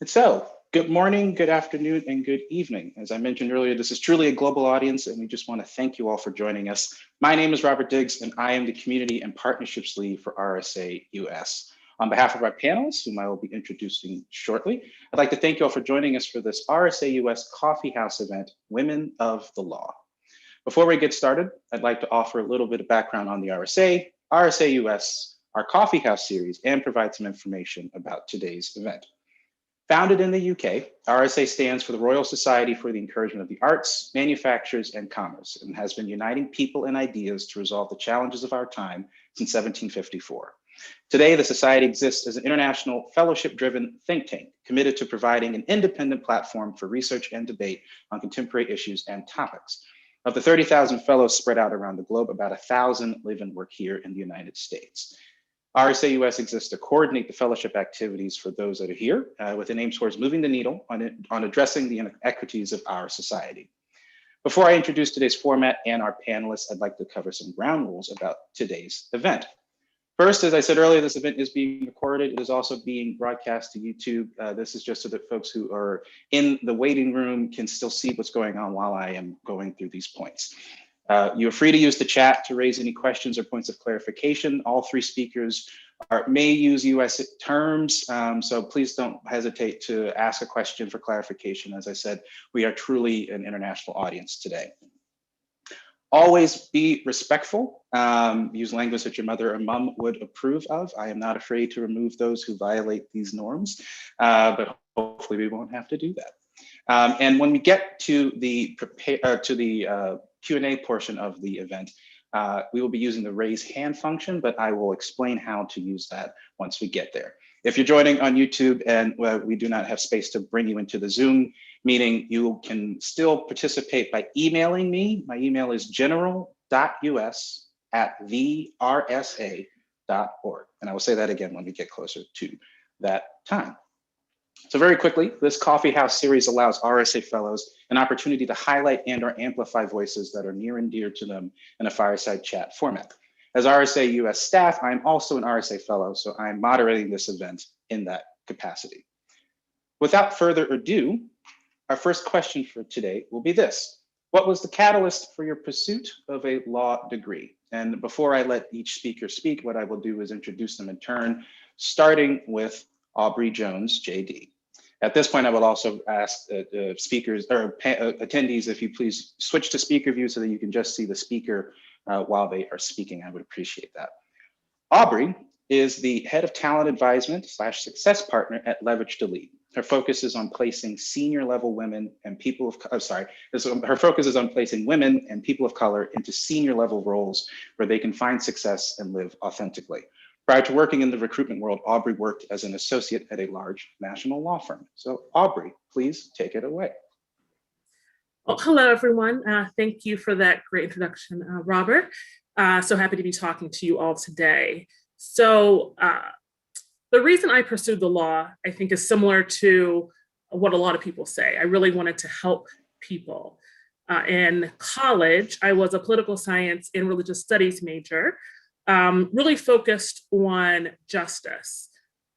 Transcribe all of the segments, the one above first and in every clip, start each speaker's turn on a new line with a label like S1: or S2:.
S1: And so, good morning, good afternoon, and good evening. As I mentioned earlier, this is truly a global audience, and we just want to thank you all for joining us. My name is Robert Diggs, and I am the Community and Partnerships Lead for RSA US. On behalf of our panelists, whom I will be introducing shortly, I'd like to thank you all for joining us for this RSA US Coffeehouse event, Women of the Law. Before we get started, I'd like to offer a little bit of background on the RSA, RSA US, our Coffeehouse series, and provide some information about today's event. Founded in the UK, RSA stands for the Royal Society for the Encouragement of the Arts, Manufactures, and Commerce, and has been uniting people and ideas to resolve the challenges of our time since 1754. Today, the Society exists as an international fellowship-driven think tank committed to providing an independent platform for research and debate on contemporary issues and topics. Of the 30,000 fellows spread out around the globe, about 1,000 live and work here in the United States. RSA US exists to coordinate the fellowship activities for those that are here with an aim towards moving the needle on addressing the inequities of our society. Before I introduce today's format and our panelists, I'd like to cover some ground rules about today's event. First, as I said earlier, this event is being recorded. It is also being broadcast to YouTube. This is just so that folks who are in the waiting room can still see what's going on while I am going through these points. You're free to use the chat to raise any questions or points of clarification. All three speakers may use US terms, so please don't hesitate to ask a question for clarification. As I said, we are truly an international audience today. Always be respectful. Use language that your mother or mom would approve of. I am not afraid to remove those who violate these norms, but hopefully we won't have to do that. And when we get to the Q&A portion of the event, we will be using the raise hand function, but I will explain how to use that once we get there. If you're joining on YouTube and we do not have space to bring you into the Zoom meeting, you can still participate by emailing me. My email is general.us@thersa.org. And I will say that again when we get closer to that time. So very quickly, this Coffeehouse series allows RSA fellows an opportunity to highlight and or amplify voices that are near and dear to them in a fireside chat format. As RSA US staff, I am also an RSA fellow, so I am moderating this event in that capacity. Without further ado, our first question for today will be this. What was the catalyst for your pursuit of a law degree? And before I let each speaker speak, what I will do is introduce them in turn, starting with Aubrey Jones, JD. At this point, I will also ask speakers or attendees, if you please switch to speaker view so that you can just see the speaker while they are speaking. I would appreciate that. Aubrey is the head of talent advisement / success partner at Leverage to Lead. Her focus is on placing senior level women and people of, her focus is on placing women and people of color into senior level roles where they can find success and live authentically. Prior to working in the recruitment world, Aubrey worked as an associate at a large national law firm. So Aubrey, please take it away.
S2: Well, hello, everyone. Thank you for that great introduction, Robert. So happy to be talking to you all today. So the reason I pursued the law, I think, is similar to what a lot of people say. I really wanted to help people. In college, I was a political science and religious studies major, really focused on justice.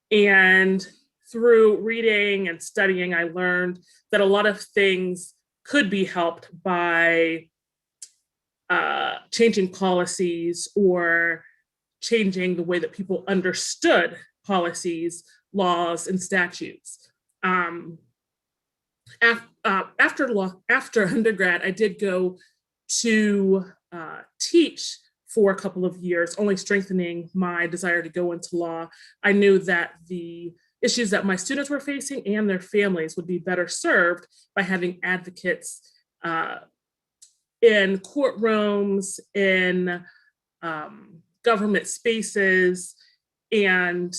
S2: And through reading and studying, I learned that a lot of things could be helped by changing policies or changing the way that people understood policies, laws, and statutes. After undergrad, I did go to teach for a couple of years, only strengthening my desire to go into law. I knew that the issues that my students were facing and their families would be better served by having advocates in courtrooms, in government spaces, and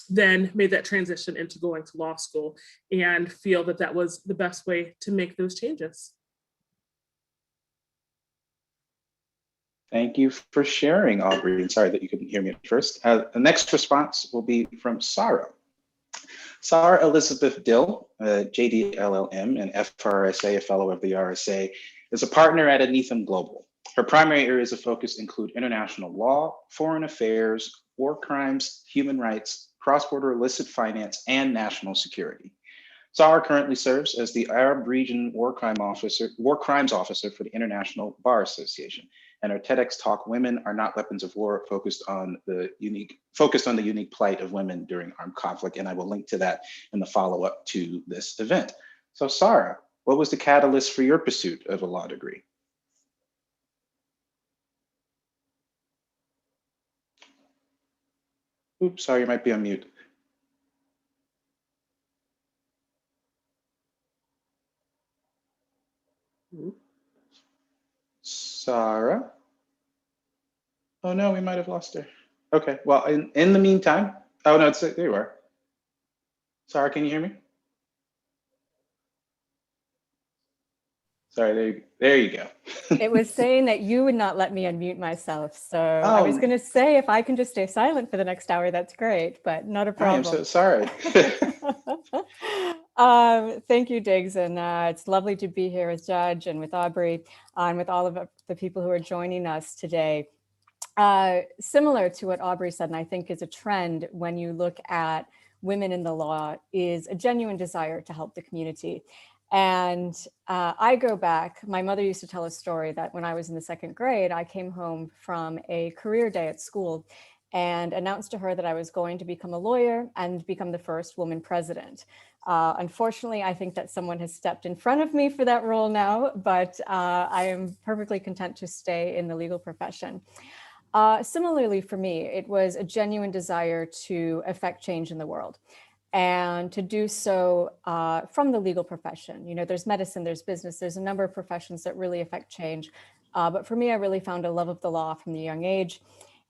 S2: then made that transition into going to law school and feel that that was the best way to make those changes.
S1: Thank you for sharing, Aubrey. And sorry that you couldn't hear me at first. The next response will be from Sarah. Sarah Elizabeth Dill, JD LLM and FRSA, a fellow of the RSA, is a partner at Anetham Global. Her primary areas of focus include international law, foreign affairs, war crimes, human rights, cross-border illicit finance, and national security. Sarah currently serves as the Arab Region War Crimes Officer for the International Bar Association, and her TEDx talk, "Women Are Not Weapons of War," focused on the unique plight of women during armed conflict, and I will link to that in the follow-up to this event. So Sarah, what was the catalyst for your pursuit of a law degree? Oops, sorry, you might be on mute. Sarah? Oh no, we might have lost her. Okay, well, in the meantime, oh no, there you are. Sarah, can you hear me? Sorry, there you go.
S3: It was saying that you would not let me unmute myself. So I was going to say, if I can just stay silent for the next hour, that's great, but not a problem.
S1: I am so sorry.
S3: Thank you, Diggs. And it's lovely to be here as judge and with Aubrey and with all of the people who are joining us today. Similar to what Aubrey said, and I think is a trend when you look at women in the law, is a genuine desire to help the community. And I go back, my mother used to tell a story that when I was in the second grade, I came home from a career day at school and announced to her that I was going to become a lawyer and become the first woman president. Unfortunately, I think that someone has stepped in front of me for that role now, but I am perfectly content to stay in the legal profession. Similarly for me, it was a genuine desire to affect change in the world, and to do so from the legal profession. You know, there's medicine, there's business, there's a number of professions that really affect change. But for me, I really found a love of the law from a young age.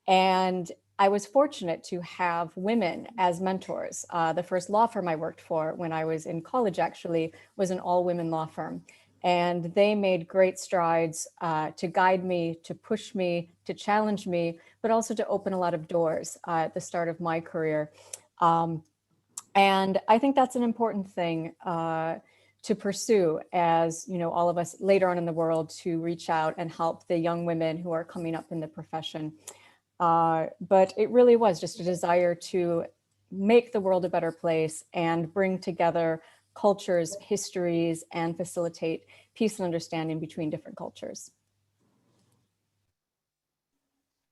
S3: And I was fortunate to have women as mentors. The first law firm I worked for when I was in college actually was an all-women law firm. And they made great strides to guide me, to push me, to challenge me, but also to open a lot of doors at the start of my career. And I think that's an important thing to pursue, as you know, all of us later on in the world, to reach out and help the young women who are coming up in the profession. But it really was just a desire to make the world a better place and bring together cultures, histories, and facilitate peace and understanding between different cultures.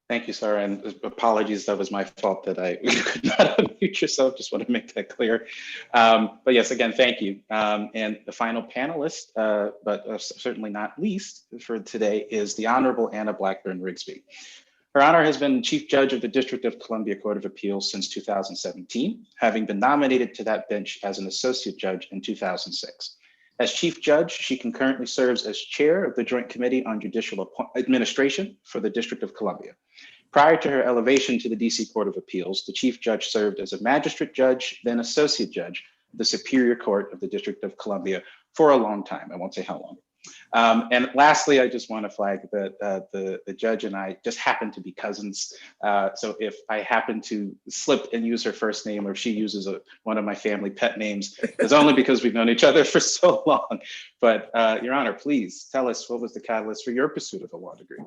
S1: Thank you, Sarah, and apologies, that was my fault that I could not unmute yourself. Just want to make that clear. But yes, again, thank you. And the final panelist, but certainly not least for today, is the Honorable Anna Blackburn Rigsby. Her Honor has been Chief Judge of the District of Columbia Court of Appeals since 2017, having been nominated to that bench as an Associate Judge in 2006. As Chief Judge, she concurrently serves as Chair of the Joint Committee on Judicial Administration for the District of Columbia. Prior to her elevation to the DC Court of Appeals, the Chief Judge served as a Magistrate Judge, then Associate Judge of the Superior Court of the District of Columbia for a long time. I won't say how long. And lastly, I just want to flag that the judge and I just happen to be cousins. So if I happen to slip and use her first name, or if she uses one of my family pet names, it's only because we've known each other for so long. But Your Honor, please tell us, what was the catalyst for your pursuit of a law degree?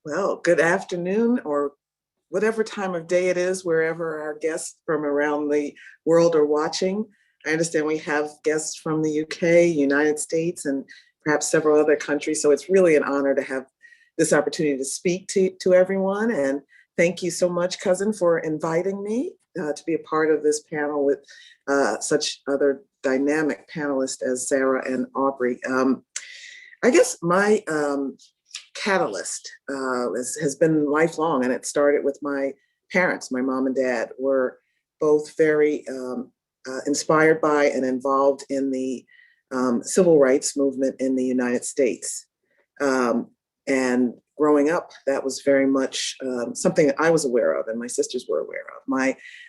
S4: Well, good afternoon, or whatever time of day it is, wherever our guests from around the world are watching. I understand we have guests from the UK, United States, and perhaps several other countries. So it's really an honor to have this opportunity to speak to everyone. And thank you so much, cousin, for inviting me to be a part of this panel with such other dynamic panelists as Sarah and Aubrey. I guess my catalyst has been lifelong, and it started with my parents. My mom and dad were both very inspired by and involved in the civil rights movement in the United States. And growing up, that was very much something that I was aware of and my sisters were aware of.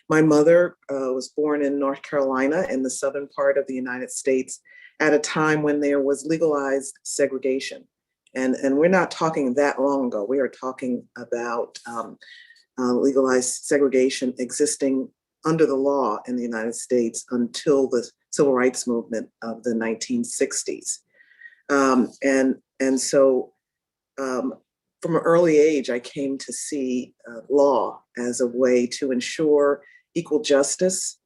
S4: My mother was born in North Carolina in the southern part of the United States at a time when there was legalized segregation. And we're not talking that long ago. We are talking about legalized segregation existing under the law in the United States until the civil rights movement of the 1960s. And so from an early age, I came to see law as a way to ensure equal justice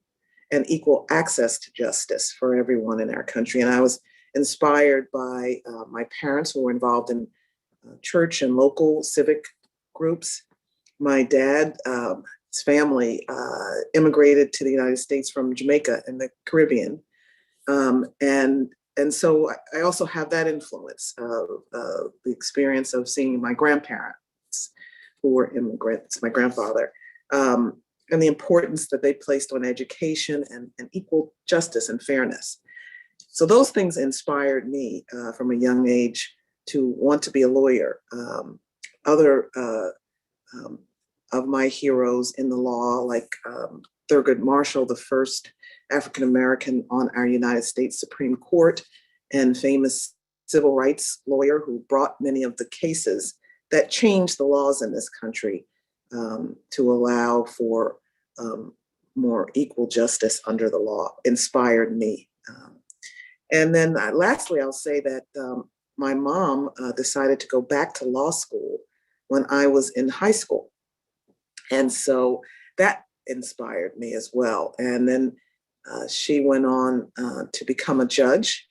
S4: and equal access to justice for everyone in our country. And I was inspired by my parents, who were involved in church and local civic groups. My dad, his family immigrated to the United States from Jamaica in the Caribbean. And so I also have that influence of the experience of seeing my grandparents who were immigrants, my grandfather, and the importance that they placed on education and equal justice and fairness. So those things inspired me from a young age to want to be a lawyer. Other of my heroes in the law, like Thurgood Marshall, the first African-American on our United States Supreme Court and famous civil rights lawyer who brought many of the cases that changed the laws in this country to allow for more equal justice under the law, inspired me. And then lastly, I'll say that my mom decided to go back to law school when I was in high school. And so that inspired me as well. And then she went on to become a judge.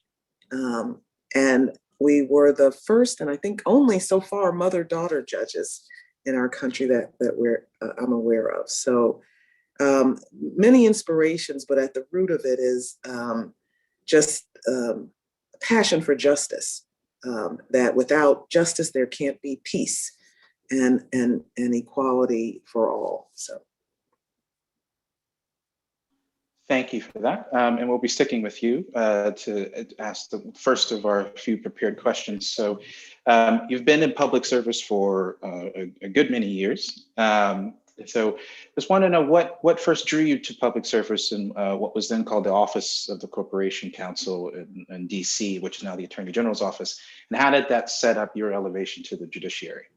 S4: And we were the first, and I think only so far, mother-daughter judges in our country that I'm aware of. So many inspirations, but at the root of it is just passion for justice, that without justice, there can't be peace and equality for all. So.
S1: Thank you for that. And we'll be sticking with you to ask the first of our few prepared questions. So you've been in public service for a good many years. So just want to know what first drew you to public service and what was then called the Office of the Corporation Counsel in DC, which is now the Attorney General's office. And how did that set up your elevation to the judiciary?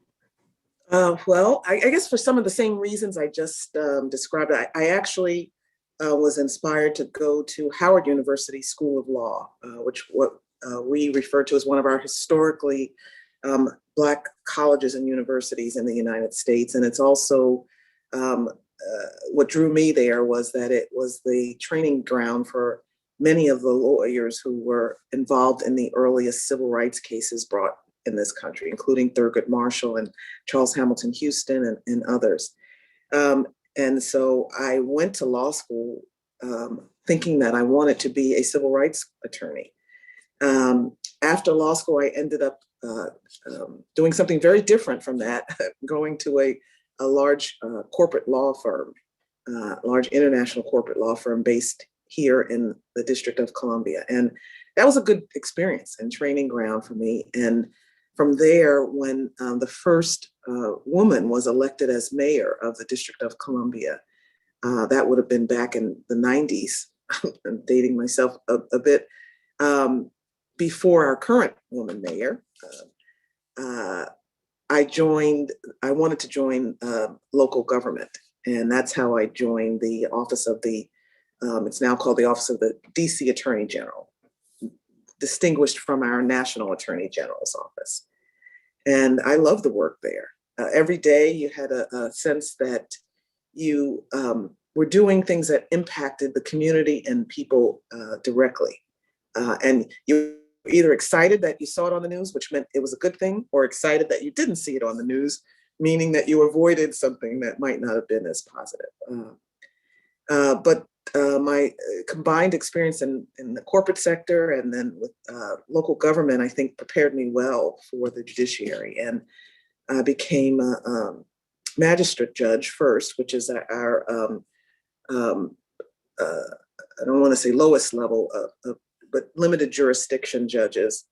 S4: Well, I guess for some of the same reasons I just described, I actually was inspired to go to Howard University School of Law, which we refer to as one of our historically Black colleges and universities in the United States. And it's also, what drew me there was that it was the training ground for many of the lawyers who were involved in the earliest civil rights cases brought in this country, including Thurgood Marshall and Charles Hamilton Houston and others. And so I went to law school thinking that I wanted to be a civil rights attorney. After law school, I ended up doing something very different from that, going to a large corporate law firm, large international corporate law firm based here in the District of Columbia. And that was a good experience and training ground for me. And from there, when the first woman was elected as mayor of the District of Columbia, that would have been back in the 90s, I'm dating myself a bit, before our current woman mayor, I wanted to join local government. And that's how I joined the office of it's now called the Office of the DC Attorney General, distinguished from our National Attorney General's office. And I love the work there. Every day you had a sense that you were doing things that impacted the community and people directly. And you were either excited that you saw it on the news, which meant it was a good thing, or excited that you didn't see it on the news, meaning that you avoided something that might not have been as positive. But my combined experience in the corporate sector and then with local government, I think prepared me well for the judiciary. And I became a magistrate judge first, which is our, I don't want to say lowest level, but limited jurisdiction judges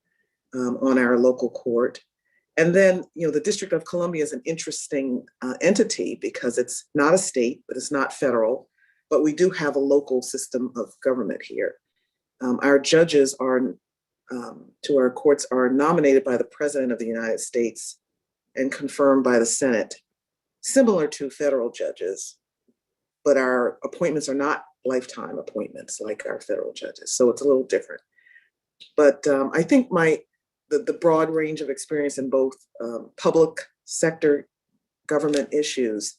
S4: on our local court. And then, the District of Columbia is an interesting entity because it's not a state, but it's not federal. But we do have a local system of government here. Our judges to our courts are nominated by the President of the United States and confirmed by the Senate, similar to federal judges, but our appointments are not lifetime appointments like our federal judges. So it's a little different. But I think the broad range of experience in both public sector government issues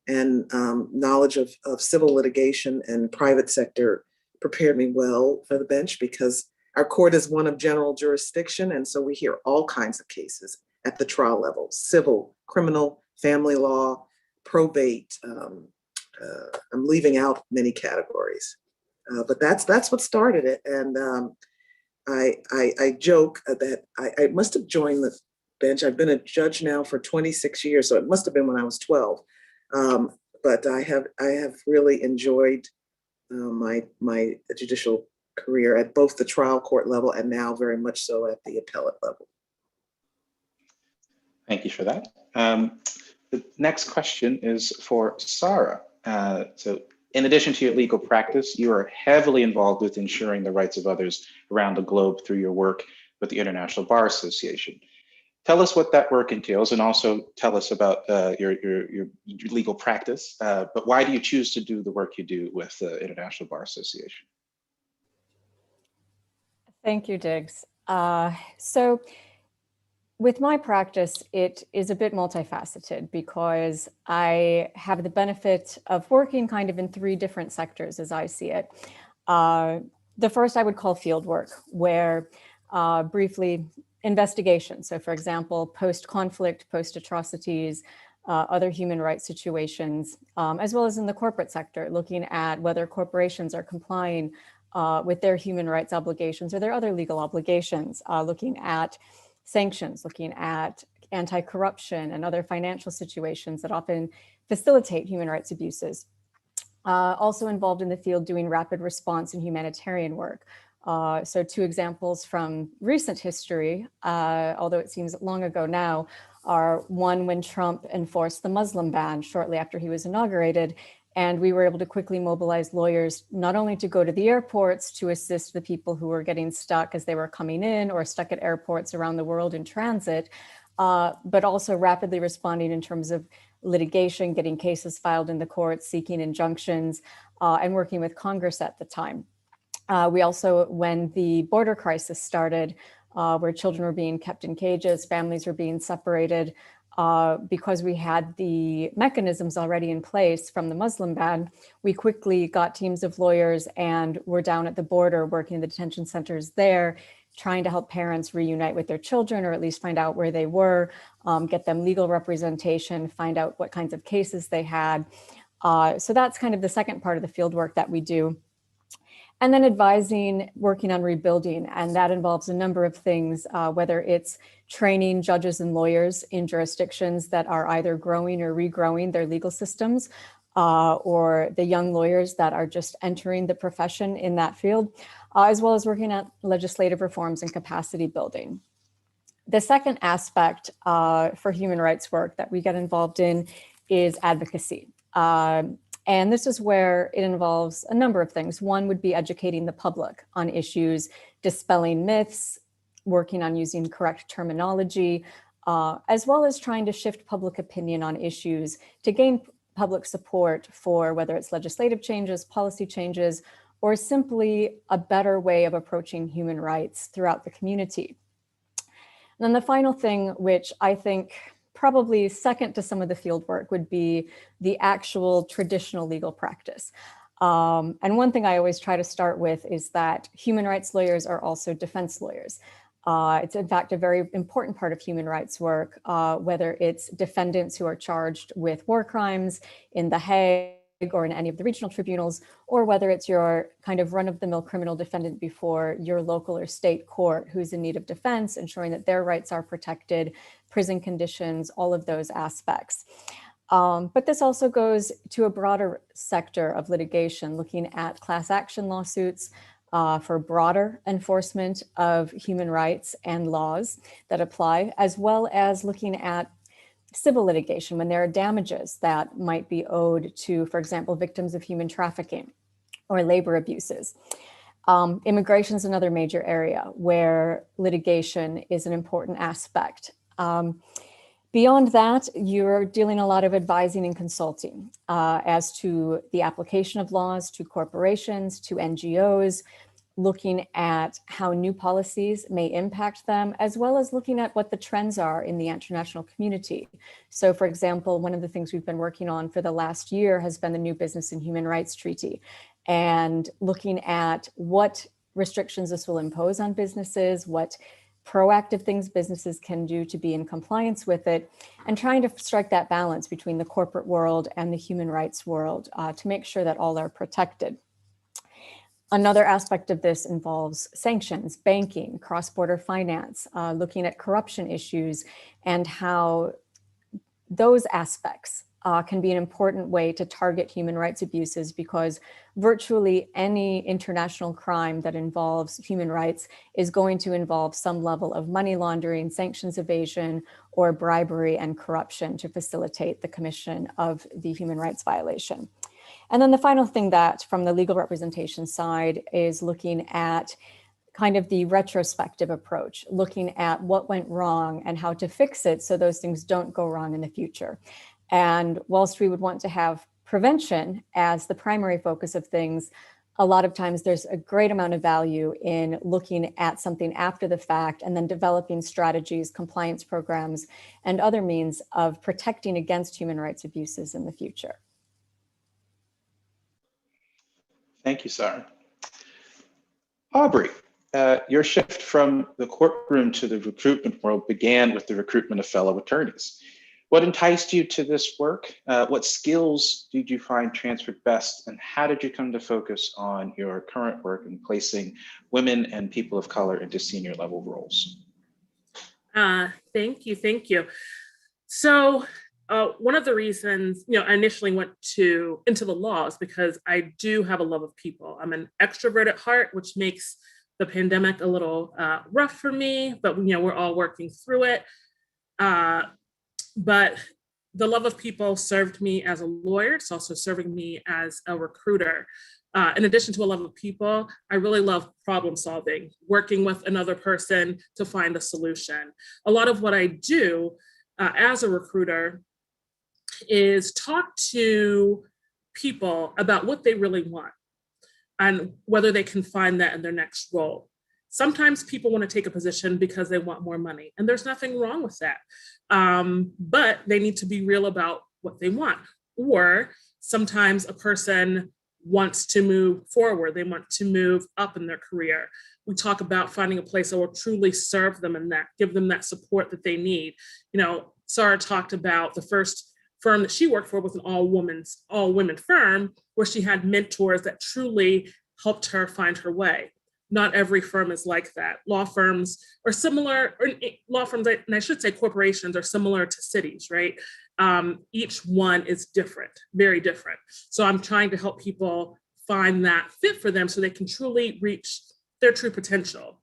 S4: and knowledge of civil litigation and private sector prepared me well for the bench, because our court is one of general jurisdiction. And so we hear all kinds of cases at the trial level: civil, criminal, family law, probate. I'm leaving out many categories, but that's what started it. And I joke that I must have joined the bench. I've been a judge now for 26 years, so it must have been when I was 12. But I have really enjoyed my judicial career at both the trial court level and now very much so at the appellate level.
S1: Thank you for that. The next question is for Sarah. So in addition to your legal practice, you are heavily involved with ensuring the rights of others around the globe through your work with the International Bar Association. Tell us what that work entails, and also tell us about your legal practice, but why do you choose to do the work you do with the International Bar Association?
S3: Thank you, Diggs. So with my practice, it is a bit multifaceted because I have the benefit of working kind of in three different sectors as I see it. The first I would call field work, where briefly investigation. So for example, post-conflict, post-atrocities, other human rights situations, as well as in the corporate sector, looking at whether corporations are complying with their human rights obligations or their other legal obligations, looking at sanctions, looking at anti-corruption and other financial situations that often facilitate human rights abuses. Also involved in the field doing rapid response and humanitarian work. So two examples from recent history, although it seems long ago now, are one when Trump enforced the Muslim ban shortly after he was inaugurated. And we were able to quickly mobilize lawyers, not only to go to the airports to assist the people who were getting stuck as they were coming in or stuck at airports around the world in transit, but also rapidly responding in terms of litigation, getting cases filed in the courts, seeking injunctions, and working with Congress at the time. We also, when the border crisis started, where children were being kept in cages, families were being separated, because we had the mechanisms already in place from the Muslim ban, we quickly got teams of lawyers and were down at the border working in the detention centers there, trying to help parents reunite with their children, or at least find out where they were, get them legal representation, find out what kinds of cases they had. So that's kind of the second part of the field work that we do. And then advising, working on rebuilding, and that involves a number of things, whether it's training judges and lawyers in jurisdictions that are either growing or regrowing their legal systems, or the young lawyers that are just entering the profession in that field, as well as working at legislative reforms and capacity building. The second aspect for human rights work that we get involved in is advocacy. And this is where it involves a number of things. One would be educating the public on issues, dispelling myths, working on using correct terminology, as well as trying to shift public opinion on issues to gain public support for whether it's legislative changes, policy changes, or simply a better way of approaching human rights throughout the community. And then the final thing, which I think probably second to some of the field work, would be the actual traditional legal practice. And one thing I always try to start with is that human rights lawyers are also defense lawyers. It's in fact a very important part of human rights work, whether it's defendants who are charged with war crimes in The Hague or in any of the regional tribunals, or whether it's your kind of run-of-the-mill criminal defendant before your local or state court who's in need of defense, ensuring that their rights are protected, prison conditions, all of those aspects. But this also goes to a broader sector of litigation, looking at class action lawsuits for broader enforcement of human rights and laws that apply, as well as looking at civil litigation when there are damages that might be owed to, for example, victims of human trafficking or labor abuses. Immigration is another major area where litigation is an important aspect. Beyond that, you're dealing a lot of advising and consulting as to the application of laws to corporations, to NGOs, looking at how new policies may impact them, as well as looking at what the trends are in the international community. So for example, one of the things we've been working on for the last year has been the new Business and Human Rights Treaty, and looking at what restrictions this will impose on businesses, what proactive things businesses can do to be in compliance with it, and trying to strike that balance between the corporate world and the human rights world to make sure that all are protected. Another aspect of this involves sanctions, banking, cross-border finance, looking at corruption issues and how those aspects can be an important way to target human rights abuses, because virtually any international crime that involves human rights is going to involve some level of money laundering, sanctions evasion, or bribery and corruption to facilitate the commission of the human rights violation. And then the final thing that from the legal representation side is looking at kind of the retrospective approach, looking at what went wrong and how to fix it so those things don't go wrong in the future. And whilst we would want to have prevention as the primary focus of things, a lot of times there's a great amount of value in looking at something after the fact and then developing strategies, compliance programs, and other means of protecting against human rights abuses in the future.
S1: Thank you, Sarah. Aubrey, your shift from the courtroom to the recruitment world began with the recruitment of fellow attorneys. What enticed you to this work? What skills did you find transferred best, and how did you come to focus on your current work in placing women and people of color into senior level roles?
S2: Thank you. So one of the reasons, I initially went into the law is because I do have a love of people. I'm an extrovert at heart, which makes the pandemic a little rough for me, but we're all working through it. But the love of people served me as a lawyer. It's also serving me as a recruiter. In addition to a love of people, I really love problem solving, working with another person to find a solution. A lot of what I do as a recruiter is talk to people about what they really want and whether they can find that in their next role. Sometimes people want to take a position because they want more money, and there's nothing wrong with that. But they need to be real about what they want. Or sometimes a person wants to move forward. They want to move up in their career. We talk about finding a place that will truly serve them and that give them that support that they need. Sarah talked about the first firm that she worked for was an all women firm where she had mentors that truly helped her find her way. Not every firm is like that. Law firms are similar, and I should say corporations are similar to cities, right? Each one is different, very different. So I'm trying to help people find that fit for them so they can truly reach their true potential.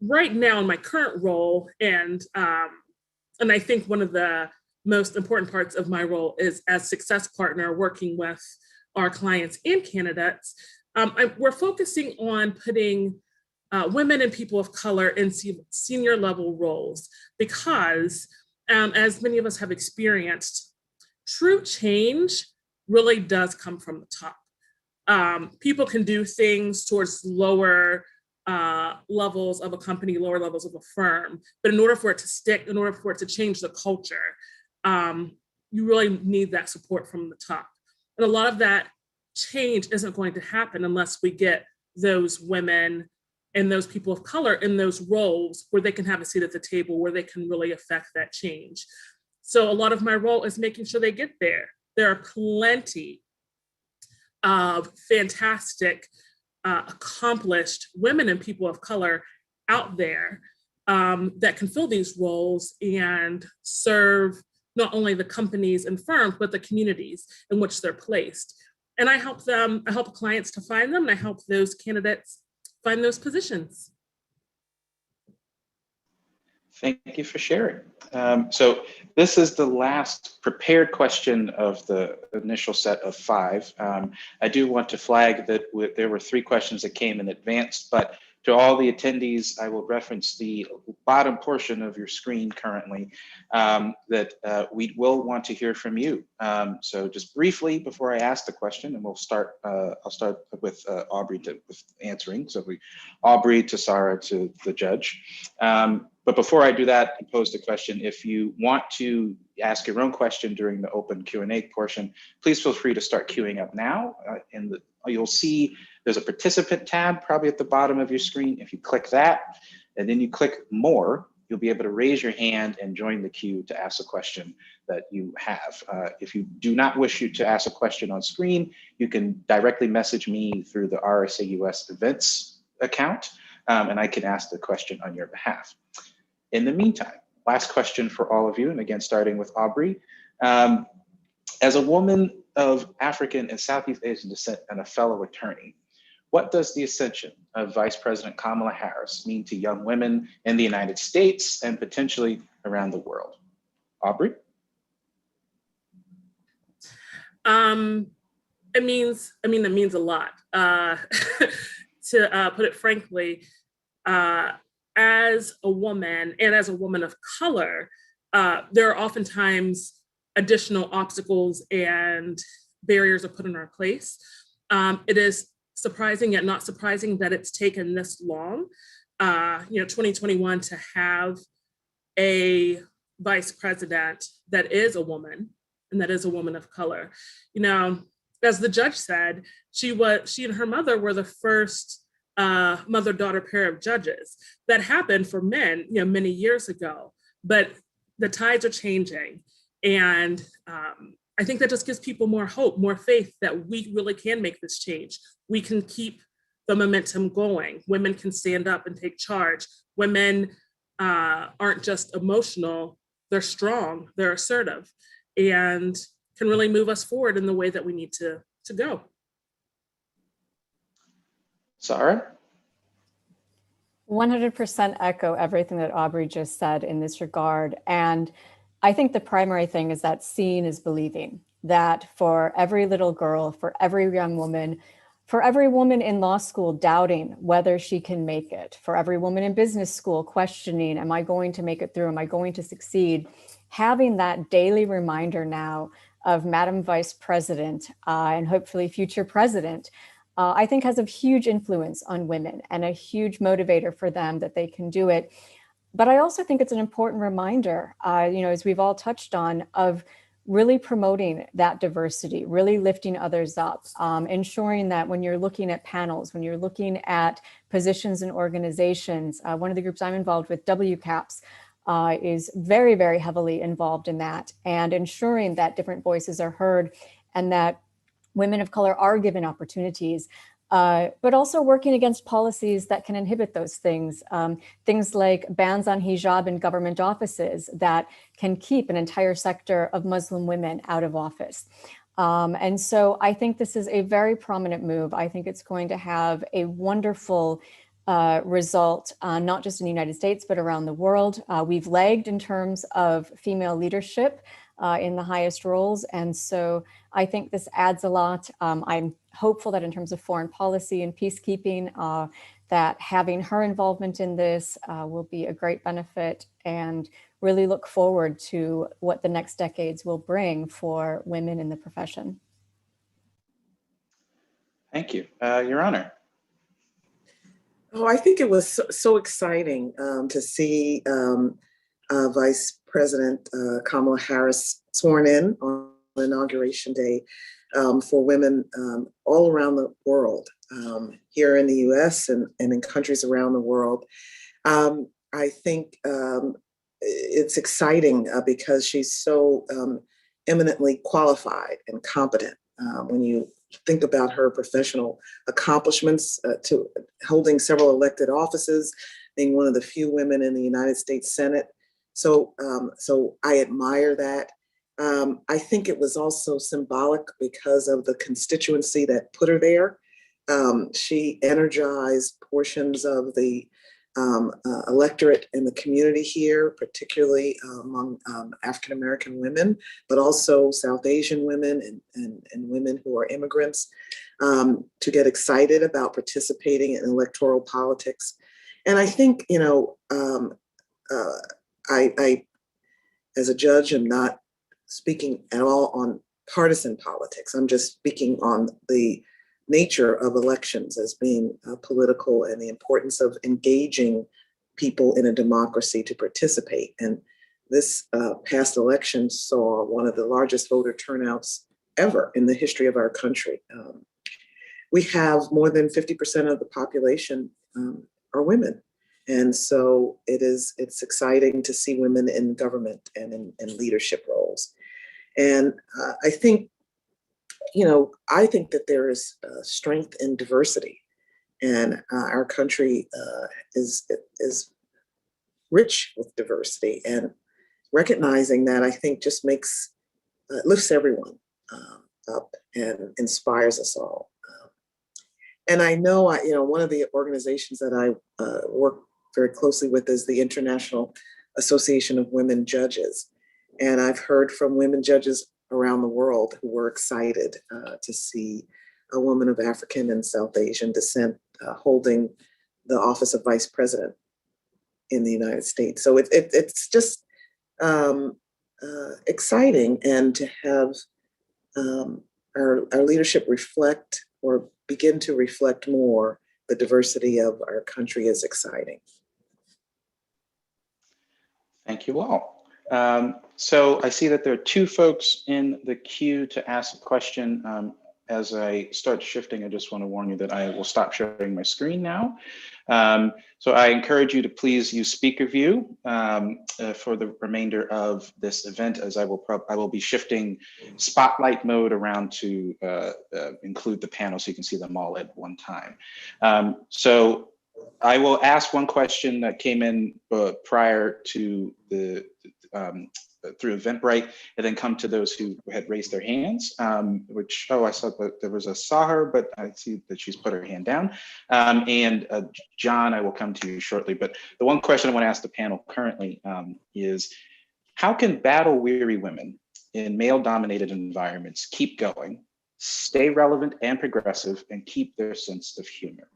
S2: Right now in my current role, and I think one of the most important parts of my role is as success partner working with our clients and candidates, we're focusing on putting women and people of color in senior level roles because, as many of us have experienced, true change really does come from the top. People can do things towards lower levels of a company, lower levels of a firm, but in order for it to stick, in order for it to change the culture, you really need that support from the top. And a lot of that change isn't going to happen unless we get those women and those people of color in those roles where they can have a seat at the table, where they can really affect that change. So a lot of my role is making sure they get there. There are plenty of fantastic, accomplished women and people of color out there that can fill these roles and serve not only the companies and firms, but the communities in which they're placed. And I help clients to find them, and I help those candidates find those positions.
S1: Thank you for sharing. So this is the last prepared question of the initial set of 5. I do want to flag that there were 3 questions that came in advance, but To all the attendees, I will reference the bottom portion of your screen currently that we will want to hear from you. So just briefly before I ask the question, and we'll start, I'll start with Aubrey with answering. So Aubrey to Sarah to the judge. But before I do that and pose the question, if you want to ask your own question during the open Q&A portion, please feel free to start queuing up now. You'll see there's a participant tab probably at the bottom of your screen. If you click that and then you click more, you'll be able to raise your hand and join the queue to ask a question that you have. If you do not wish to ask a question on screen, you can directly message me through the RSA US events account, and I can ask the question on your behalf. In the meantime, last question for all of you, and again, starting with Aubrey. As a woman of African and Southeast Asian descent and a fellow attorney, what does the ascension of Vice President Kamala Harris mean to young women in the United States and potentially around the world? Aubrey?
S2: It means a lot. To put it frankly, as a woman and as a woman of color, there are oftentimes additional obstacles and barriers are put in our place. It is surprising yet not surprising that it's taken this long, 2021, to have a vice president that is a woman and that is a woman of color. As the judge said, she and her mother were the first mother-daughter pair of judges. That happened for men, many years ago, but the tides are changing. And I think that just gives people more hope, more faith that we really can make this change. We can keep the momentum going. Women can stand up and take charge. Women aren't just emotional, they're strong, they're assertive, and can really move us forward in the way that we need to go.
S1: Sarah?
S3: 100% echo everything that Aubrey just said in this regard. And I think the primary thing is that seeing is believing, that for every little girl, for every young woman, for every woman in law school doubting whether she can make it, for every woman in business school questioning, am I going to make it through? Am I going to succeed? Having that daily reminder now of Madam Vice President and hopefully future president, I think has a huge influence on women and a huge motivator for them that they can do it. But I also think it's an important reminder, as we've all touched on, of really promoting that diversity, really lifting others up, ensuring that when you're looking at panels, when you're looking at positions in organizations, one of the groups I'm involved with, WCAPS, is very, very heavily involved in that, and ensuring that different voices are heard and that women of color are given opportunities, but also working against policies that can inhibit those things. Things like bans on hijab in government offices that can keep an entire sector of Muslim women out of office. And so I think this is a very prominent move. I think it's going to have a wonderful result, not just in the United States, but around the world. We've lagged in terms of female leadership in the highest roles. And so I think this adds a lot. I'm hopeful that in terms of foreign policy and peacekeeping, that having her involvement in this will be a great benefit, and really look forward to what the next decades will bring for women in the profession.
S1: Thank you. Your Honor.
S4: Oh, I think it was so exciting to see Vice President Kamala Harris sworn in on Inauguration Day for women all around the world, here in the US and in countries around the world. I think it's exciting because she's so eminently qualified and competent. When you think about her professional accomplishments, to holding several elected offices, being one of the few women in the United States Senate. So I admire that. I think it was also symbolic because of the constituency that put her there. She energized portions of the electorate in the community here, particularly among African-American women, but also South Asian women and women who are immigrants, to get excited about participating in electoral politics. And I think, I, as a judge, am not speaking at all on partisan politics. I'm just speaking on the nature of elections as being political and the importance of engaging people in a democracy to participate. And this past election saw one of the largest voter turnouts ever in the history of our country. We have more than 50% of the population are women. And so it's exciting to see women in government and in leadership roles. And I think that there is strength in diversity, and our country is rich with diversity. And recognizing that, I think, just lifts everyone up and inspires us all. And I know, one of the organizations that I work very closely with is the International Association of Women Judges. And I've heard from women judges around the world who were excited to see a woman of African and South Asian descent holding the office of vice president in the United States. So it's just exciting, and to have our leadership reflect or begin to reflect more the diversity of our country is exciting.
S1: Thank you all. So I see that there are two folks in the queue to ask a question. As I start shifting, I just want to warn you that I will stop sharing my screen now. So I encourage you to please use speaker view for the remainder of this event, as I will be shifting spotlight mode around to include the panel so you can see them all at one time. So I will ask one question that came in prior to the through Eventbrite, and then come to those who had raised their hands, I saw that there was a Sahar, but I see that she's put her hand down. And John, I will come to you shortly, but the one question I want to ask the panel currently is, how can battle-weary women in male-dominated environments keep going, stay relevant and progressive, and keep their sense of humor?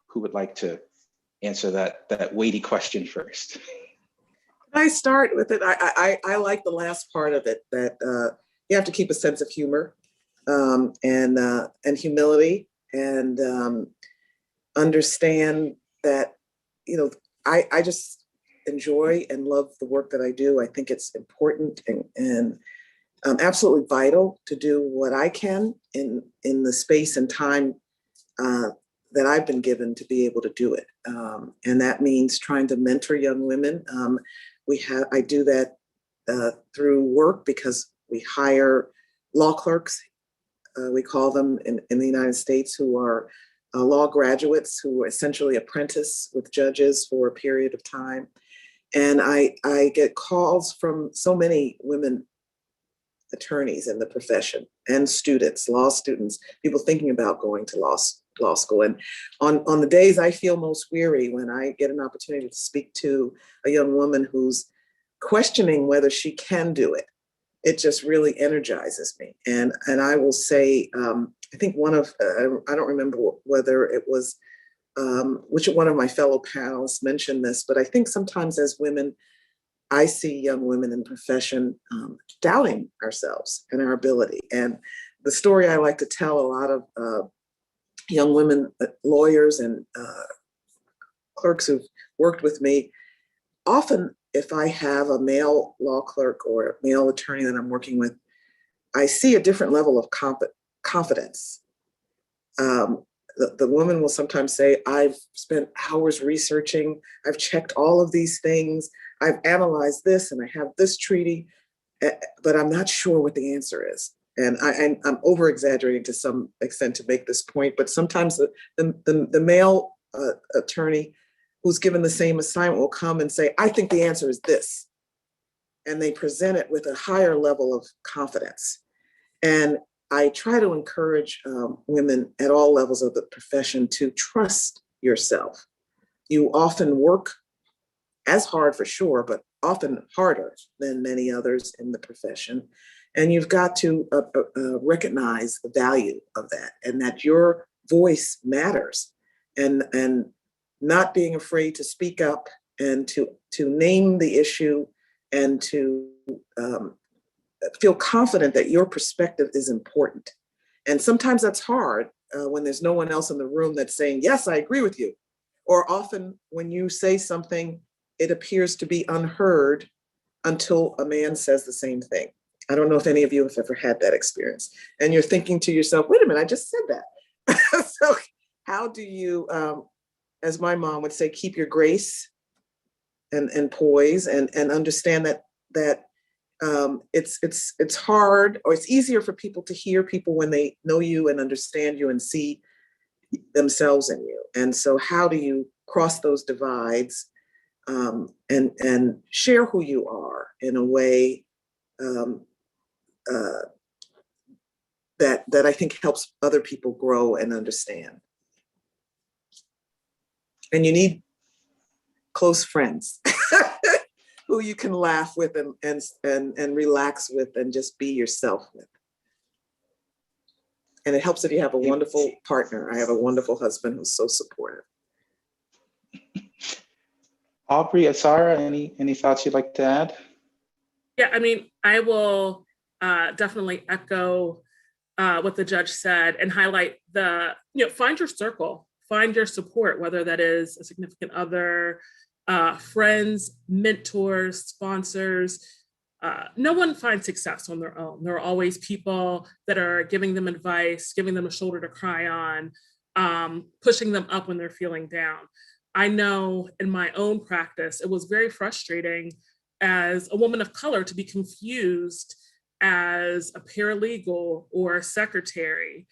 S1: Who would like to answer that weighty question first?
S4: I start with it. I like the last part of it, that you have to keep a sense of humor and humility, and understand that, I just enjoy and love the work that I do. I think it's important and absolutely vital to do what I can in the space and time that I've been given to be able to do it. And that means trying to mentor young women. I do that through work, because we hire law clerks, we call them in the United States, who are law graduates who essentially apprentice with judges for a period of time. And I get calls from so many women attorneys in the profession, and students, law students, people thinking about going to law school. And on the days I feel most weary, when I get an opportunity to speak to a young woman who's questioning whether she can do it, it just really energizes me. And I will say, I think I don't remember whether it was which one of my fellow panelists mentioned this, but I think sometimes as women, I see young women in the profession doubting ourselves and our ability. And the story I like to tell a lot of young women lawyers and clerks who've worked with me, often if I have a male law clerk or a male attorney that I'm working with, I see a different level of confidence. The woman will sometimes say, I've spent hours researching, I've checked all of these things, I've analyzed this, and I have this treaty, but I'm not sure what the answer is. And I'm over exaggerating to some extent to make this point, but sometimes the male attorney who's given the same assignment will come and say, I think the answer is this. And they present it with a higher level of confidence. And I try to encourage women at all levels of the profession to trust yourself. you often work as hard for sure, but often harder than many others in the profession. And you've got to recognize the value of that, and that your voice matters, and not being afraid to speak up and to name the issue, and to feel confident that your perspective is important. And sometimes that's hard when there's no one else in the room that's saying, yes, I agree with you. Or often when you say something, it appears to be unheard until a man says the same thing. I don't know if any of you have ever had that experience. And you're thinking to yourself, wait a minute, I just said that. So how do you, as my mom would say, keep your grace and poise, and understand that it's hard, or it's easier for people to hear people when they know you and understand you and see themselves in you. And so how do you cross those divides and share who you are in a way that I think helps other people grow and understand. And you need close friends who you can laugh with and relax with and just be yourself with. And it helps if you have a wonderful partner. I have a wonderful husband who's so supportive.
S1: Aubrey, Sarah, any thoughts you'd like to add?
S2: Yeah, I mean, I will definitely echo what the judge said and highlight find your circle, find your support, whether that is a significant other, friends, mentors, sponsors. No one finds success on their own. There are always people that are giving them advice, giving them a shoulder to cry on, pushing them up when they're feeling down. I know in my own practice, it was very frustrating as a woman of color to be confused as a paralegal or a secretary,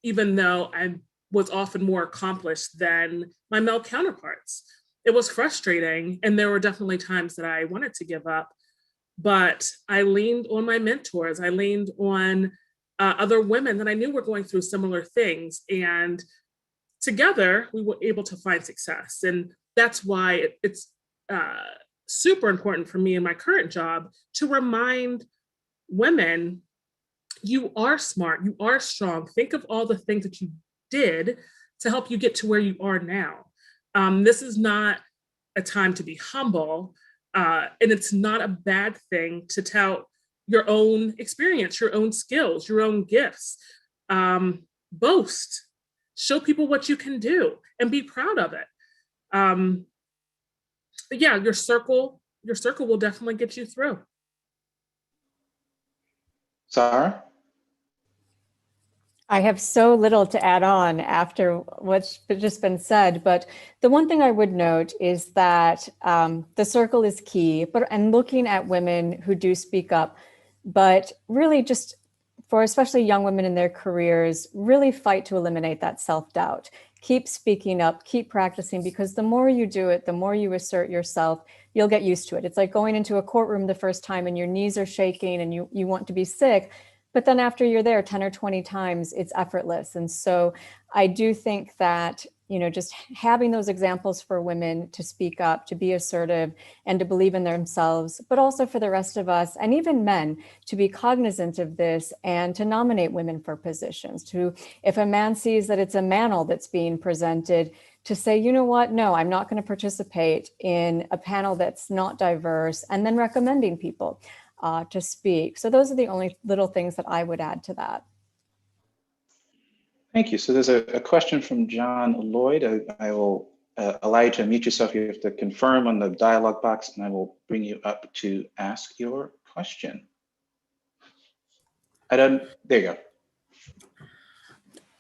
S2: even though I was often more accomplished than my male counterparts. It was frustrating, and there were definitely times that I wanted to give up, but I leaned on my mentors. I leaned on other women that I knew were going through similar things, and together we were able to find success. And that's why it's super important for me in my current job to remind women, you are smart, you are strong. Think of all the things that you did to help you get to where you are now. This is not a time to be humble, and it's not a bad thing to tout your own experience, your own skills, your own gifts. Boast, show people what you can do, and be proud of it. But yeah, your circle will definitely get you through.
S1: Sarah?
S3: I have so little to add on after what's just been said, but the one thing I would note is that the circle is key, and looking at women who do speak up, but really just for especially young women in their careers, really fight to eliminate that self-doubt. Keep speaking up, keep practicing, because the more you do it, the more you assert yourself, you'll get used to it. It's like going into a courtroom the first time and your knees are shaking and you want to be sick. But then after you're there 10 or 20 times, it's effortless. And so I do think that, just having those examples for women to speak up, to be assertive, and to believe in themselves, but also for the rest of us, and even men, to be cognizant of this and to nominate women for positions. If a man sees that it's a mantle that's being presented, to say, you know what, no, I'm not going to participate in a panel that's not diverse, and then recommending people to speak. So those are the only little things that I would add to that.
S1: Thank you. So there's a question from John Lloyd. I will allow you to unmute yourself. You have to confirm on the dialog box, and I will bring you up to ask your question. There you go.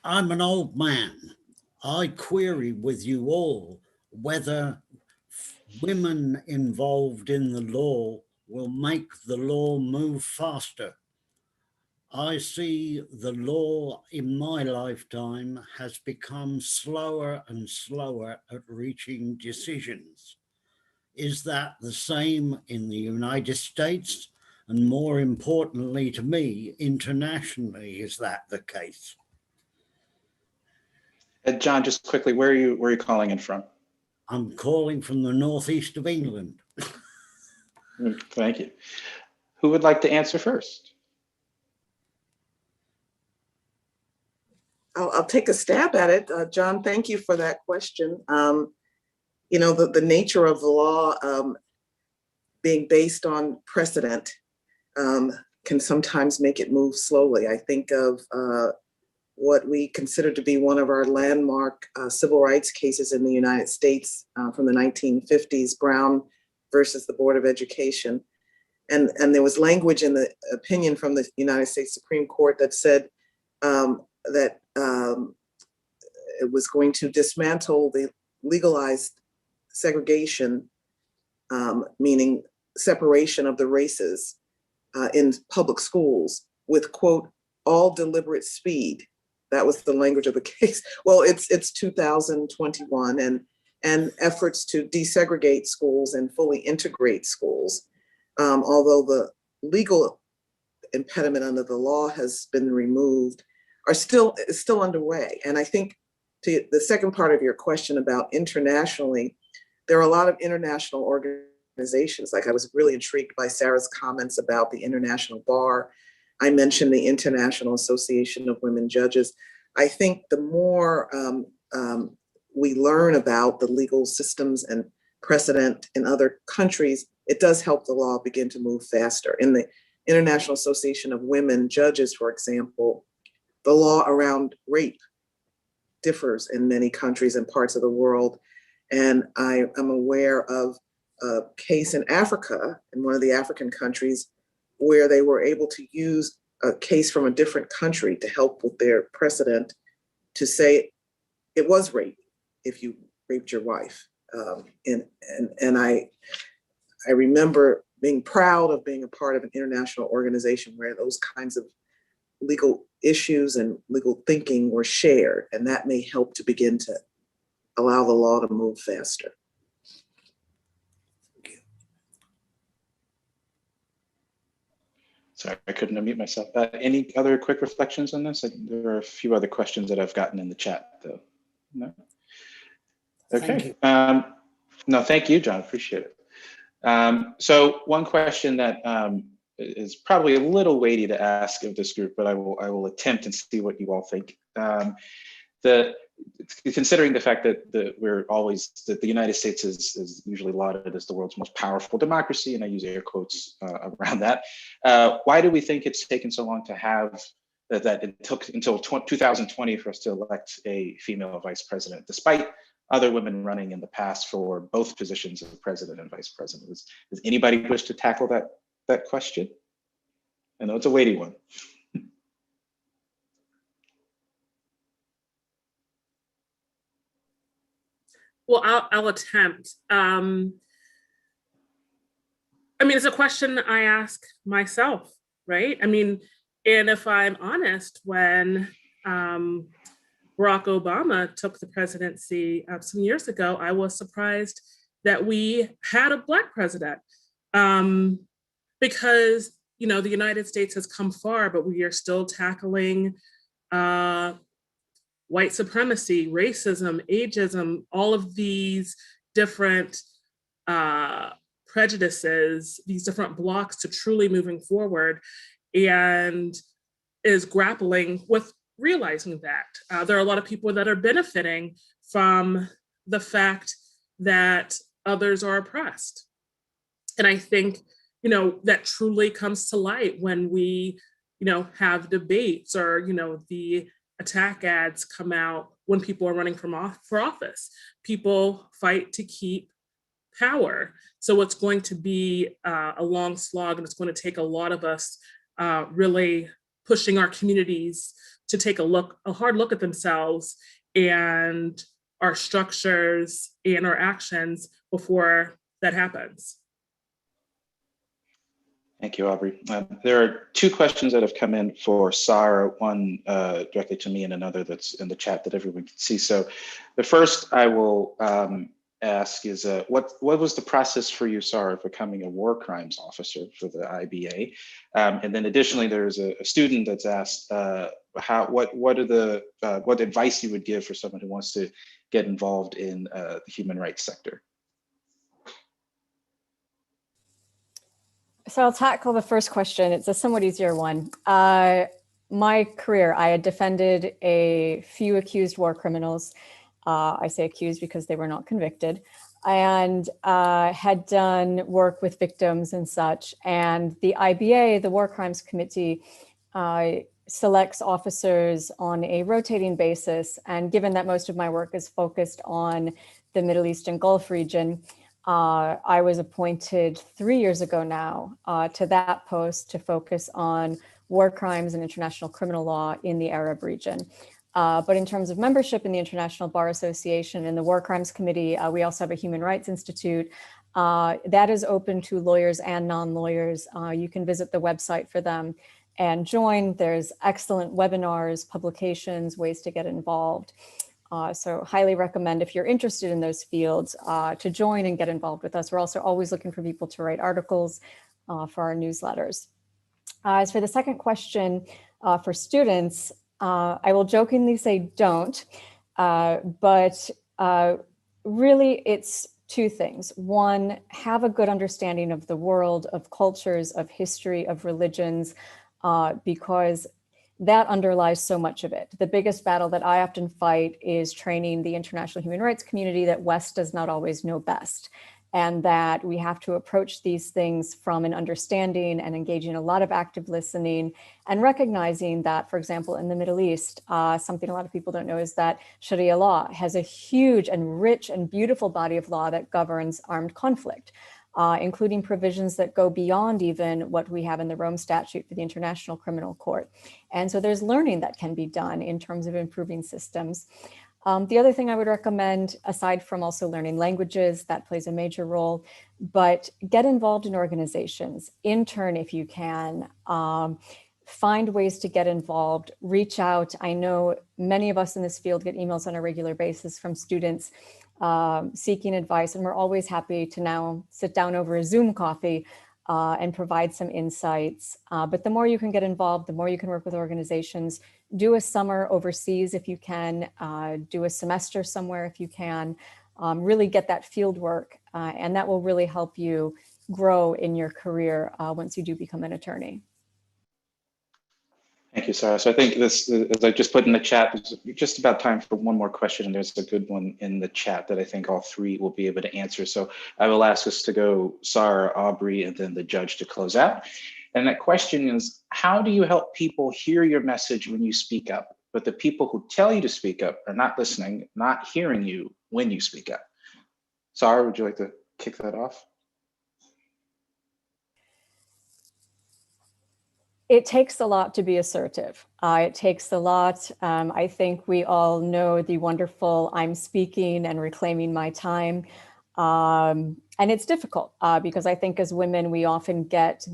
S5: I'm an old man. I query with you all whether women involved in the law will make the law move faster. I see the law in my lifetime has become slower and slower at reaching decisions. Is that the same in the United States? And more importantly to me, internationally, is that the case?
S1: John, just quickly, where are you calling in from?
S5: I'm calling from the northeast of England.
S1: Thank you. Who would like to answer first?
S4: I'll take a stab at it. John, thank you for that question. You know, the nature of the law being based on precedent can sometimes make it move slowly. I think of what we consider to be one of our landmark civil rights cases in the United States from the 1950s, Brown versus the Board of Education. And there was language in the opinion from the United States Supreme Court that said that it was going to dismantle the legalized segregation, meaning separation of the races in public schools with, quote, all deliberate speed. That was the language of the case. Well, it's 2021, and efforts to desegregate schools and fully integrate schools, although the legal impediment under the law has been removed, is still underway. And I think to the second part of your question about internationally, there are a lot of international organizations. Like, I was really intrigued by Sarah's comments about the International Bar. I mentioned the International Association of Women Judges. I think the more we learn about the legal systems and precedent in other countries, it does help the law begin to move faster. In the International Association of Women Judges, for example, the law around rape differs in many countries and parts of the world. And I am aware of a case in Africa, in one of the African countries, where they were able to use a case from a different country to help with their precedent to say it was rape if you raped your wife. And I remember being proud of being a part of an international organization where those kinds of legal issues and legal thinking were shared, and that may help to begin to allow the law to move faster.
S1: Sorry, I couldn't unmute myself. Any other quick reflections on this? There are a few other questions that I've gotten in the chat, though. No? Okay. No, thank you, John. Appreciate it. So one question that is probably a little weighty to ask of this group, but I will attempt and see what you all think. Considering the fact that the United States is usually lauded as the world's most powerful democracy, and I use air quotes around that, why do we think it's taken so long to have that it took until 2020 for us to elect a female vice president, despite other women running in the past for both positions of president and vice president? Does anybody wish to tackle that question? I know it's a weighty one.
S2: Well, I'll attempt. I mean, it's a question I ask myself, right? I mean, and if I'm honest, when Barack Obama took the presidency some years ago, I was surprised that we had a Black president, because, you know, the United States has come far, but we are still tackling white supremacy, racism, ageism, all of these different prejudices, these different blocks to truly moving forward, and is grappling with realizing that. There are a lot of people that are benefiting from the fact that others are oppressed. And I think, you know, that truly comes to light when we, you know, have debates, or, you know, the attack ads come out when people are running for office. People fight to keep power. So it's going to be a long slog, and it's going to take a lot of us really pushing our communities to take a hard look at themselves and our structures and our actions before that happens.
S1: Thank you, Aubrey. There are two questions that have come in for Sarah, one directly to me and another that's in the chat that everyone can see. So the first I will ask is, what was the process for you, Sarah, of becoming a war crimes officer for the IBA? And then additionally, there's a student that's asked, what advice you would give for someone who wants to get involved in the human rights sector?
S3: So I'll tackle the first question. It's a somewhat easier one. My career, I had defended a few accused war criminals. I say accused because they were not convicted, and had done work with victims and such. And the IBA, the War Crimes Committee, selects officers on a rotating basis. And given that most of my work is focused on the Middle East and Gulf region, I was appointed 3 years ago now to that post to focus on war crimes and international criminal law in the Arab region. But in terms of membership in the International Bar Association and the War Crimes Committee, we also have a Human Rights Institute that is open to lawyers and non-lawyers. You can visit the website for them and join. There's excellent webinars, publications, ways to get involved. So highly recommend, if you're interested in those fields, to join and get involved with us. We're also always looking for people to write articles for our newsletters. As for the second question for students, I will jokingly say don't, but really it's two things. One, have a good understanding of the world, of cultures, of history, of religions, because that underlies so much of it. The biggest battle that I often fight is training the international human rights community that West does not always know best, and that we have to approach these things from an understanding and engaging a lot of active listening, and recognizing that, for example, in the Middle East, something a lot of people don't know is that Sharia law has a huge and rich and beautiful body of law that governs armed conflict, including provisions that go beyond even what we have in the Rome Statute for the International Criminal Court. And so there's learning that can be done in terms of improving systems. The other thing I would recommend, aside from also learning languages, that plays a major role, but get involved in organizations, intern if you can, find ways to get involved, reach out. I know many of us in this field get emails on a regular basis from students seeking advice, and we're always happy to now sit down over a Zoom coffee and provide some insights. But the more you can get involved, the more you can work with organizations. Do a summer overseas if you can, do a semester somewhere if you can, really get that field work, and that will really help you grow in your career once you do become an attorney.
S1: Thank you, Sarah. So I think this, as I just put in the chat, there's just about time for one more question, and there's a good one in the chat that I think all three will be able to answer. So I will ask us to go Sarah, Aubrey, and then the judge to close out. And that question is, how do you help people hear your message when you speak up, but the people who tell you to speak up are not listening, not hearing you when you speak up? Sarah, would you like to kick that off?
S3: It takes a lot to be assertive. It takes a lot. I think we all know the wonderful "I'm speaking and reclaiming my time." And it's difficult because I think as women, we often get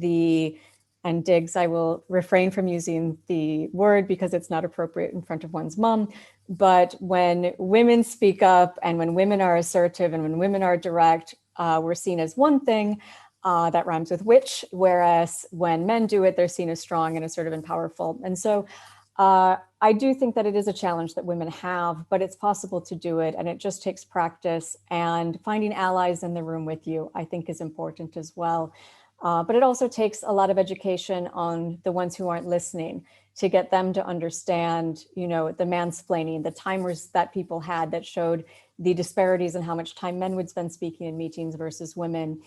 S3: and Diggs, I will refrain from using the word because it's not appropriate in front of one's mom. But when women speak up and when women are assertive and when women are direct, we're seen as one thing. That rhymes with witch, whereas when men do it, they're seen as strong and assertive and powerful. And so I do think that it is a challenge that women have, but it's possible to do it. And it just takes practice, and finding allies in the room with you, I think, is important as well. But it also takes a lot of education on the ones who aren't listening to get them to understand, the mansplaining, the timers that people had that showed the disparities in how much time men would spend speaking in meetings versus women.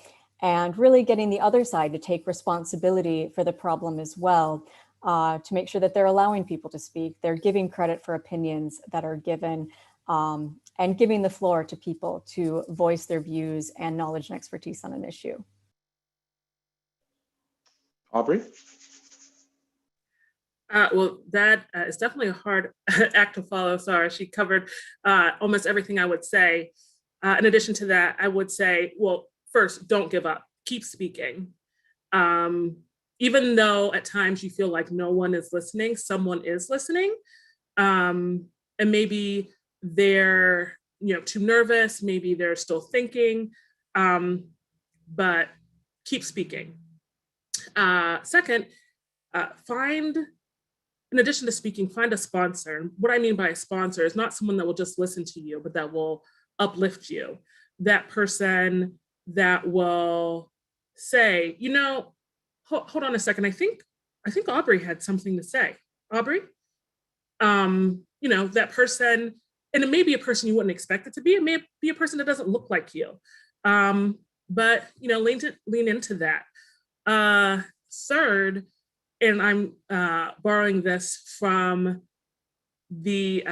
S3: And really getting the other side to take responsibility for the problem as well, to make sure that they're allowing people to speak, they're giving credit for opinions that are given, and giving the floor to people to voice their views and knowledge and expertise on an issue.
S1: Aubrey?
S2: Well, that is definitely a hard act to follow, Sarah. She covered almost everything I would say. In addition to that, I would say, well, first, don't give up. Keep speaking. Even though at times you feel like no one is listening, someone is listening. And maybe they're too nervous, maybe they're still thinking, but keep speaking. Second, find in addition to speaking, find a sponsor. And what I mean by a sponsor is not someone that will just listen to you, but that will uplift you. That person that will say, you know, hold on a second. I think Aubrey had something to say. Aubrey, you know, that person, and it may be a person you wouldn't expect it to be. It may be a person that doesn't look like you, but you know, lean into that. Third, and I'm borrowing this from the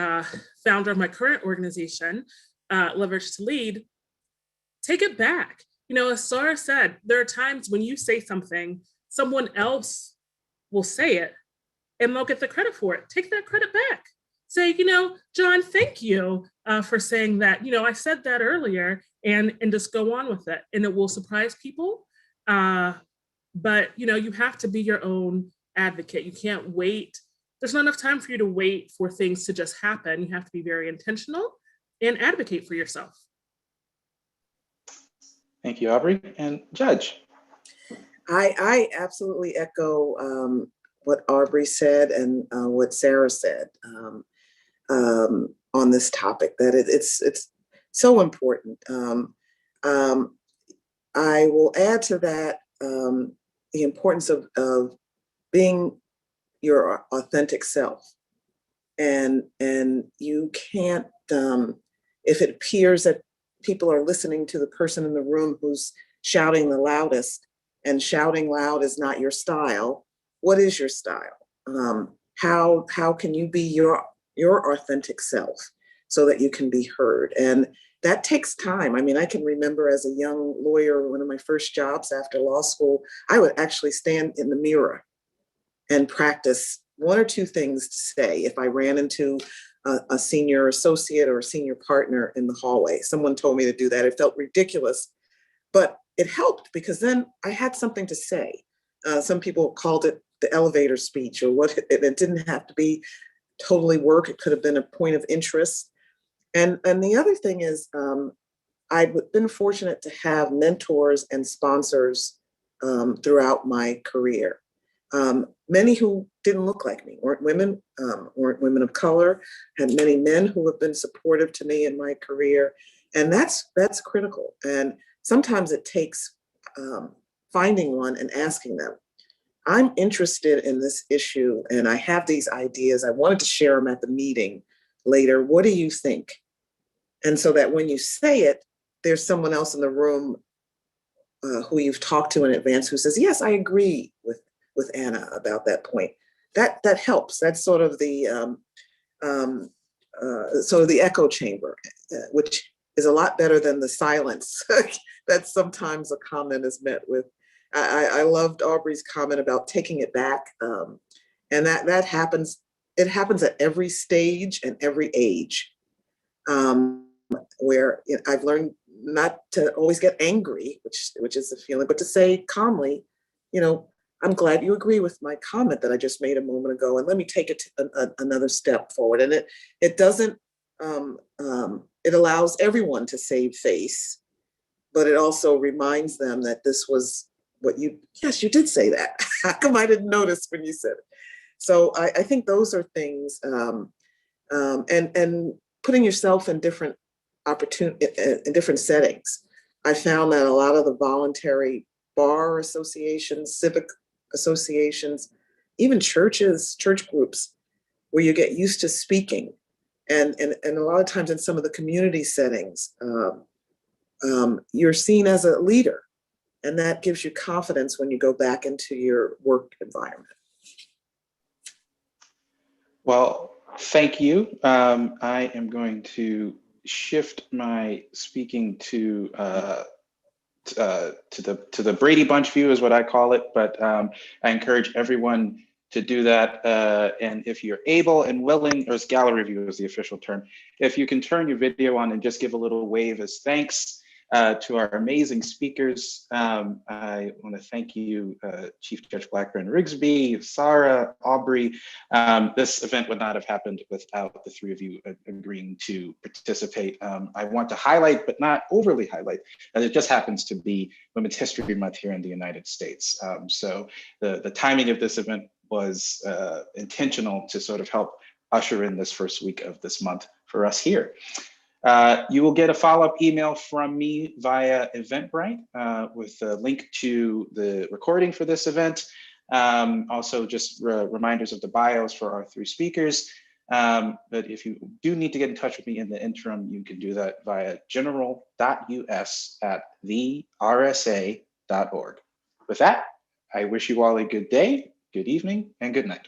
S2: founder of my current organization, Leverage to Lead. Take it back. You know, as Sarah said, there are times when you say something, someone else will say it and they'll get the credit for it. Take that credit back. Say, you know, John, thank you for saying that. You know, I said that earlier, and just go on with it. And it will surprise people. But, you know, you have to be your own advocate. You can't wait. There's not enough time for you to wait for things to just happen. You have to be very intentional and advocate for yourself.
S1: Thank you, Aubrey. And Judge.
S4: I absolutely echo what Aubrey said and what Sarah said on this topic, that it's so important. I will add to that the importance of being your authentic self. And you can't, if it appears that people are listening to the person in the room who's shouting the loudest, and shouting loud is not your style, what is your style? How can you be your authentic self so that you can be heard? And that takes time. I mean, I can remember as a young lawyer, one of my first jobs after law school, I would actually stand in the mirror and practice one or two things to say if I ran into a senior associate or a senior partner in the hallway. Someone told me to do that. It felt ridiculous, but it helped because then I had something to say. Some people called it the elevator speech, or what. It didn't have to be totally work. It could have been a point of interest. And the other thing is, I've been fortunate to have mentors and sponsors throughout my career. Many who didn't look like me, weren't women of color, and many men who have been supportive to me in my career. And that's critical. And sometimes it takes finding one and asking them, I'm interested in this issue and I have these ideas. I wanted to share them at the meeting later. What do you think? And so that when you say it, there's someone else in the room who you've talked to in advance who says, yes, I agree with Anna about that point. That helps. That's sort of the echo chamber, which is a lot better than the silence that sometimes a comment is met with. I loved Aubrey's comment about taking it back. And that happens, it happens at every stage and every age, where I've learned not to always get angry, which is the feeling, but to say calmly, I'm glad you agree with my comment that I just made a moment ago, and let me take it to another step forward. And it doesn't, it allows everyone to save face, but it also reminds them that this was what yes, you did say that. How come I didn't notice when you said it? So I think those are things, and putting yourself in different in different settings. I found that a lot of the voluntary bar associations, civic associations, even churches, church groups, where you get used to speaking, and a lot of times in some of the community settings, you're seen as a leader, and that gives you confidence when you go back into your work environment.
S1: Well, thank you. I am going to shift my speaking to the Brady Bunch view is what I call it, but I encourage everyone to do that. And if you're able and willing, or as gallery view is the official term, if you can turn your video on and just give a little wave as thanks to our amazing speakers. I want to thank you, Chief Judge Blackburn, Rigsby, Sarah, Aubrey. This event would not have happened without the three of you agreeing to participate. I want to highlight, but not overly highlight, that it just happens to be Women's History Month here in the United States. So the timing of this event was intentional to sort of help usher in this first week of this month for us here. You will get a follow-up email from me via Eventbrite with a link to the recording for this event. Also just reminders of the bios for our 3 speakers. But if you do need to get in touch with me in the interim, you can do that via general.us@thersa.org. With that, I wish you all a good day, good evening, and good night.